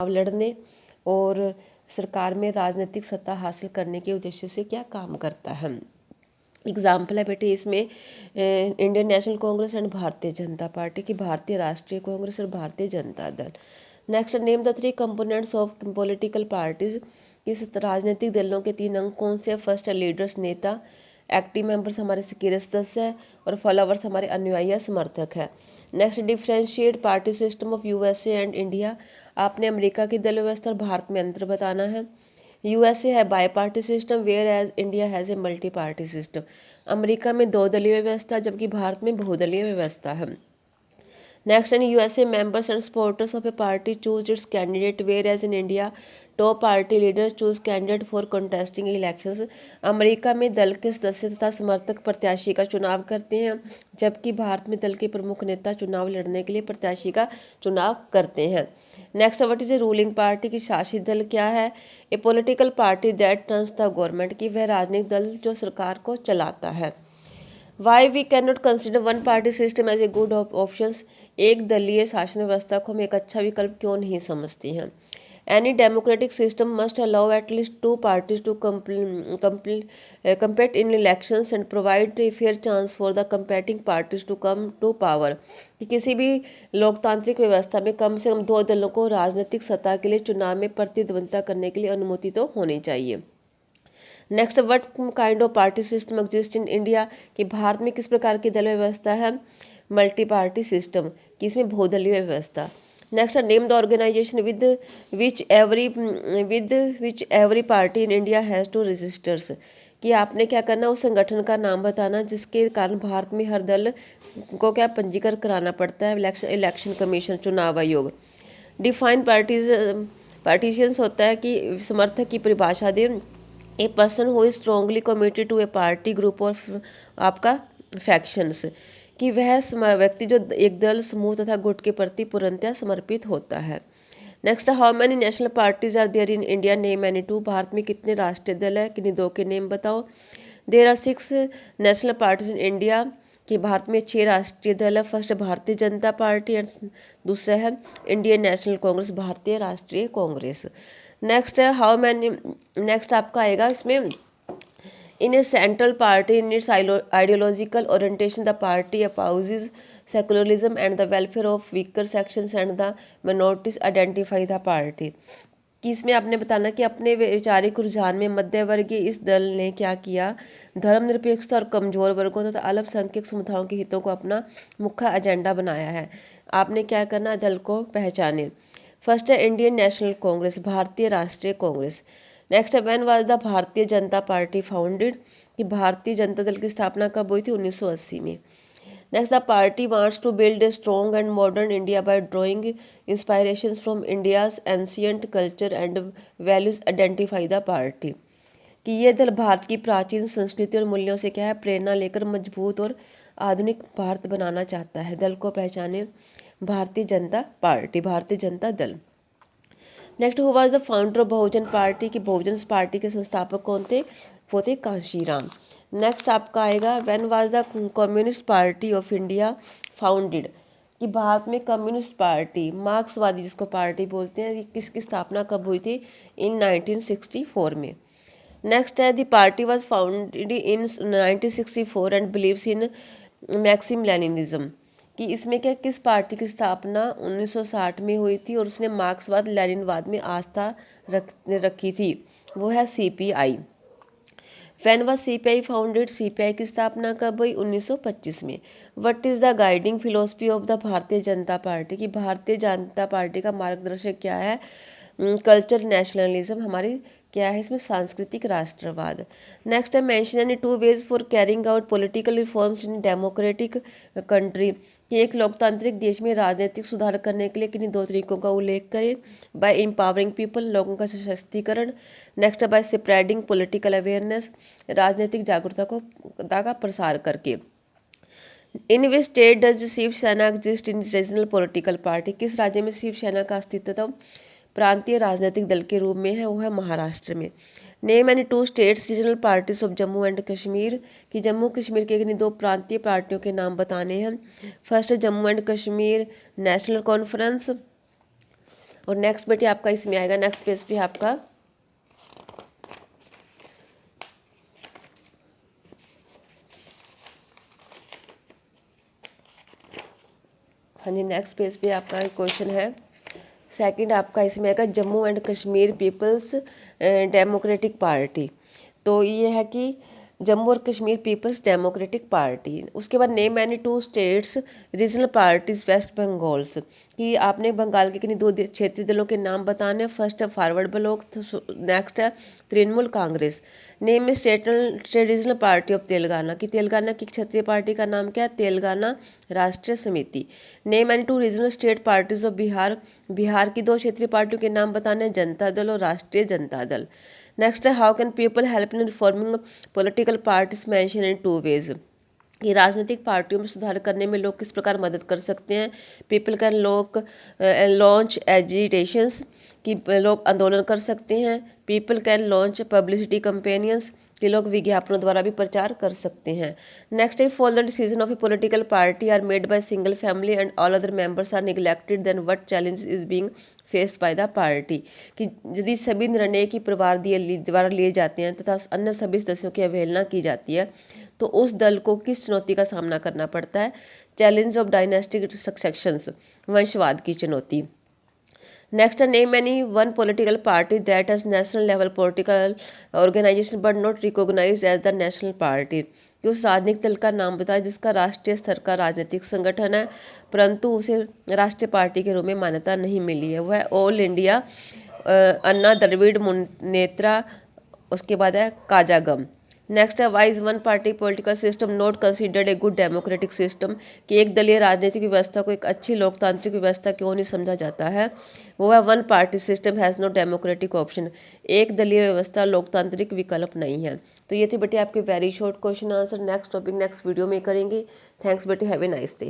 चुनाव लड़ने और सरकार में राजनीतिक सत्ता हासिल करने के उद्देश्य से क्या काम करता है। एग्जाम्पल है बेटे इसमें Indian national Congress and Bharatiya Janata party की, भारतीय राष्ट्रीय कांग्रेस और Bharatiya Janata Dal. Next, name the three components of political parties. इस राजनीतिक दलों के 3 अंग कौन से? फर्स्ट है लीडर्स, नेता। एक्टिव मेंबर्स हमारे सक्रिय सदस्य है और फॉलोवर्स हमारे अनुयायी या समर्थक है। Next, differentiate party system of USA and India. आपने अमेरिका की दल व्यवस्था और भारत में अंतर बताना है। यूएसए है bi party system, whereas India has a multi party system. America में 2 दलीय व्यवस्था जबकि भारत में बहुदलीय व्यवस्था है। Next, in USA members and supporters of a party choose its candidate, whereas in India top party leader choose candidate for contesting elections. America में दल के सदस्य तथा समर्थक प्रत्याशी का चुनाव करते हैं जबकि भारत में दल के प्रमुख नेता चुनाव लड़ने के लिए प्रत्याशी का चुनाव करते हैं। Next, what is a ruling party की शासित दल क्या है? A political party that runs the government की, वह राजनीतिक दल जो सरकार को चलाता है। Why we can not consider one party system as a good options. एक दलीय शासन व्यवस्था को हम एक अच्छा विकल्प क्यों नहीं समझते हैं? Any democratic system must allow at least 2 parties to compete in elections and provide a fair chance for the competing parties to come to power। कि किसी भी लोकतांत्रिक व्यवस्था में कम से कम 2 दलों को राजनीतिक सत्ता के लिए चुनाव में प्रतिद्वंद्विता करने के लिए अनुमति तो होनी चाहिए। Next, what kind of party system exist in India. कि भारत में किस प्रकार की दल व्यवस्था है? मल्टी पार्टी सिस्टम, कि इसमें बहुदलीय व्यवस्था। Next, name the organisation with which every party in India has to registers. कि आपने क्या करना, उस संगठन का नाम बताना जिसके कारण भारत में हर दल को क्या पंजीकरण कराना पड़ता है। इलेक्शन कमीशन, चुनाव आयोग। डिफाइन पार्टीशियंस होता है कि समर्थक की परिभाषा दे। A person who is strongly committed to a party group of आपका फैक्शंस, कि वह व्यक्ति जो एक दल, समूह तथा गुट के प्रति पूर्णतः समर्पित होता है। Next, how many national parties are there in India, name any 2। Bharat में कितने राष्ट्रीय दल है? किन्हीं 2 के नेम बताओ। There are 6 national parties in India, कि भारत में 6 राष्ट्रीय दल है। First Bharatiya Janata party and दूसरा है इंडियन नेशनल कांग्रेस, भारतीय राष्ट्रीय कांग्रेस। नेक्स्ट है हाउ मैनी, नेक्स्ट आपका आएगा इसमें, in a central party in its ideological orientation the party opposes secularism and the welfare of weaker sections and the minorities identify the party. कि इसमें आपने बताना कि अपने वैचारिक रुझान में मध्य वर्गीय इस दल ने क्या किया, धर्मनिरपेक्षता और कमजोर वर्गों तथा अल्पसंख्यक समुदायों के हितों को अपना मुख्य एजेंडा बनाया है। आपने क्या करना, दल को पहचाने। फर्स्ट है इंडियन नेशनल कांग्रेस, भारतीय राष्ट्रीय कांग्रेस। नेक्स्ट है when was the Bharatiya Janata party founded. कि भारतीय जनता दल की स्थापना कब हुई थी? 1980 में। Next, the party wants to build a strong and modern India by drawing inspirations from India's ancient culture and values identify the party. कि ये दल भारत की प्राचीन संस्कृति और मूल्यों से क्या है, प्रेरणा लेकर मजबूत और आधुनिक भारत बनाना चाहता है। दल को पहचाने, Bharatiya Janata party, Bharatiya Janata Dal. Next, who was the founder of Bahujan party. की बहुजन पार्टी के संस्थापक कौन थे? वो थे कांशीराम। नेक्स्ट आपका आएगा when was the communist party of India founded. कि भारत में कम्युनिस्ट पार्टी, मार्क्सवादी जिसको पार्टी बोलते हैं, किसकी स्थापना कब हुई थी? इन 1964 में। नेक्स्ट है the party was founded in 1964 and believes in Marxism Leninism. कि इसमें क्या, किस पार्टी की स्थापना 1960 में हुई थी और उसने मार्क्सवाद लेनिनवाद में आस्था रखी थी, वो है CPI. When was CPI founded, CPI की स्थापना कब हुई? 1925 में। What is the guiding philosophy of the Bharatiya Janata party. की भारतीय जनता पार्टी का मार्गदर्शक क्या है? कल्चर नेशनलिज्म, हमारी क्या है इसमें, सांस्कृतिक राष्ट्रवाद। नेक्स्ट है mention any 2 ways for carrying out political reforms in democratic country. कि एक लोकतांत्रिक देश में राजनीतिक सुधार करने के लिए किन्हीं 2 तरीकों का उल्लेख करें। बाय एम्पावरिंग पीपल, लोगों का सशक्तिकरण। नेक्स्ट है बाय स्प्रेडिंग पॉलिटिकल अवेयरनेस, राजनीतिक जागरूकता का प्रसार करके। In which state does Shiv Sena exist in regional political party. किस राज्य में शिवसेना का अस्तित्व प्रांतीय राजनीतिक दल के रूप में है? वो है महाराष्ट्र में। Name any 2 states regional parties of Jammu and Kashmir. कि जम्मू कश्मीर के किन्हीं 2 प्रांतीय पार्टियों के नाम बताने हैं। फर्स्ट है Jammu and Kashmir national conference और नेक्स्ट बेटे आपका इसमें आएगा, नेक्स्ट पेज पे आपका हाँ जी, नेक्स्ट पेज पे आपका क्वेश्चन है सेकंड, आपका इसमें आएगा Jammu and Kashmir people's democratic party. तो ये है कि जम्मू और कश्मीर पीपल्स डेमोक्रेटिक पार्टी। उसके बाद name any two states regional parties West Bengal's, कि आपने बंगाल के किन्हीं दो क्षेत्रीय दलों के नाम बताने। फर्स्ट है फॉरवर्ड ब्लॉक, नेक्स्ट है Trinamool Congress. Name state regional party of Telangana, कि तेलंगाना की क्षेत्रीय पार्टी का नाम क्या है, तेलंगाना राष्ट्रीय समिति। Name any to regional state parties of Bihar, Bihar की दो क्षेत्रीय पार्टियों के नाम बताने, जनता दल और राष्ट्रीय जनता दल। नेक्स्ट है how can people help in reforming political parties mention in two ways, कि राजनीतिक पार्टियों में सुधार करने में लोग किस प्रकार मदद कर सकते हैं। पीपल कैन लॉन्च एजिटेशंस, कि लोग आंदोलन कर सकते हैं। People can launch publicity companions, कि लोग विज्ञापनों द्वारा भी प्रचार कर सकते हैं। नेक्स्ट है fall the decision of a political party are made by single family and all other members are neglected then what challenge is being faced by the party, कि यदि सभी निर्णय की परिवार द्वारा लिए जाते हैं तथा अन्य सभी सदस्यों की अवहेलना की जाती है तो उस दल को किस चुनौती का सामना करना पड़ता है। चैलेंज ऑफ डायनेस्टिक सक्सेशंस, वंशवाद की चुनौती। Next name any one political party that has national level political organisation but not recognised as the national party, कि उस राजनीतिक दल का नाम बताए जिसका राष्ट्रीय स्तर का राजनीतिक संगठन है परंतु उसे राष्ट्रीय पार्टी के रूप में मान्यता नहीं मिली है। वह है ऑल इंडिया अन्ना द्रविड़ मुनेत्रा, उसके बाद है काजागम। नेक्स्ट है wise one party political system not considered a good democratic system, कि एक दलीय राजनीतिक व्यवस्था को एक अच्छी लोकतांत्रिक व्यवस्था क्यों नहीं समझा जाता है। वो है one party system has no democratic option, एक दलीय व्यवस्था लोकतांत्रिक विकल्प नहीं है। तो ये थे बेटे आपके very short question answer. Next topic next video में करेंगे। थैंक्स बेटे, हैव ए नाइस डे।